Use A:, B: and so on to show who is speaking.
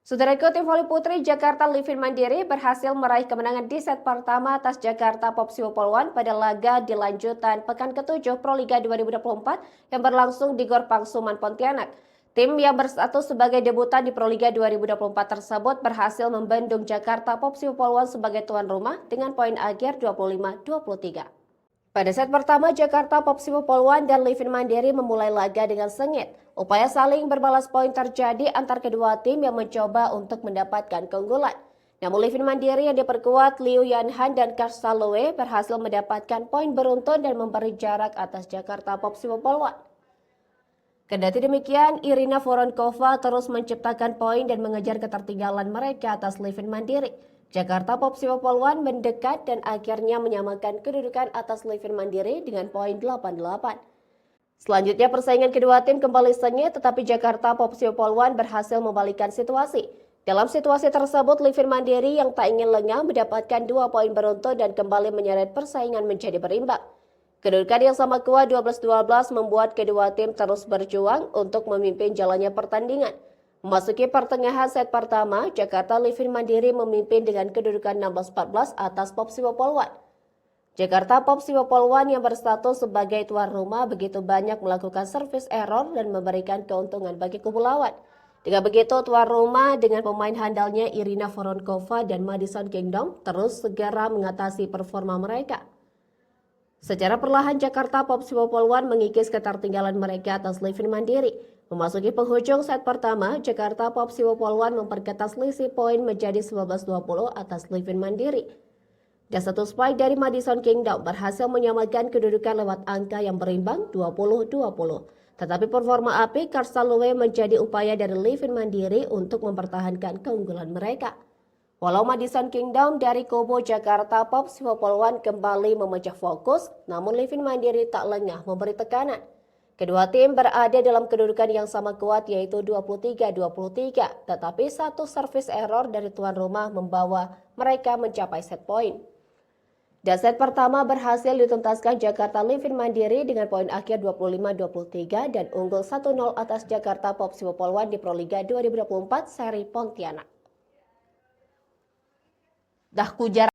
A: Saudaraku, tim voli putri Jakarta Livin Mandiri berhasil meraih kemenangan di set pertama atas Jakarta Popsiwo Poluan pada laga di lanjutan pekan ke-7 Proliga 2024 yang berlangsung di Gor Pangsuman Pontianak. Tim yang berstatus sebagai debutan di Proliga 2024 tersebut berhasil membendung Jakarta Popsiwo Poluan sebagai tuan rumah dengan poin akhir 25-23. Pada set pertama, Jakarta Popsiwo Poluan dan Livin Mandiri memulai laga dengan sengit. Upaya saling berbalas poin terjadi antar kedua tim yang mencoba untuk mendapatkan keunggulan. Namun Livin Mandiri yang diperkuat Liu Yanhan dan Karsalowe berhasil mendapatkan poin beruntun dan memberi jarak atas Jakarta Popsiwo Poluan. Kendati demikian, Irina Voronkova terus menciptakan poin dan mengejar ketertinggalan mereka atas Livin Mandiri. Jakarta Popsiwo Poluan mendekat dan akhirnya menyamakan kedudukan atas Livin Mandiri dengan poin 88. Selanjutnya persaingan kedua tim kembali sengit, tetapi Jakarta Popsiwo Poluan berhasil membalikkan situasi. Dalam situasi tersebut, Livin Mandiri yang tak ingin lengah mendapatkan 2 poin beruntun dan kembali menyeret persaingan menjadi berimbang. Kedudukan yang sama kuat 12-12 membuat kedua tim terus berjuang untuk memimpin jalannya pertandingan. Memasuki pertengahan set pertama, Jakarta Livin Mandiri memimpin dengan kedudukan 16-14 atas Popsiwo Poluan. Jakarta Popsiwo Poluan yang berstatus sebagai tuan rumah begitu banyak melakukan service error dan memberikan keuntungan bagi kubu lawan. Dengan begitu, tuan rumah dengan pemain handalnya Irina Voronkova dan Madison Kingdom terus segera mengatasi performa mereka. Secara perlahan Jakarta Popsiwo Poluan mengikis ketertinggalan mereka atas Livin Mandiri. Memasuki penghujung set pertama, Jakarta Popsiwo Poluan memperketat selisih poin menjadi 19-20 atas Livin Mandiri. Dan satu spike dari Madison Kingdom berhasil menyamakan kedudukan lewat angka yang berimbang 20-20. Tetapi performa apik Karsalowe menjadi upaya dari Livin Mandiri untuk mempertahankan keunggulan mereka. Walau Madison Kingdom dari kubu Jakarta Popsiwo Poluan kembali memecah fokus, namun Livin Mandiri tak lengah memberi tekanan. Kedua tim berada dalam kedudukan yang sama kuat yaitu 23-23, tetapi satu service error dari tuan rumah membawa mereka mencapai set point. Dan set pertama berhasil dituntaskan Jakarta Livin Mandiri dengan poin akhir 25-23 dan unggul 1-0 atas Jakarta Popsiwo Poluan di Proliga 2024 seri Pontianak. Dah kujar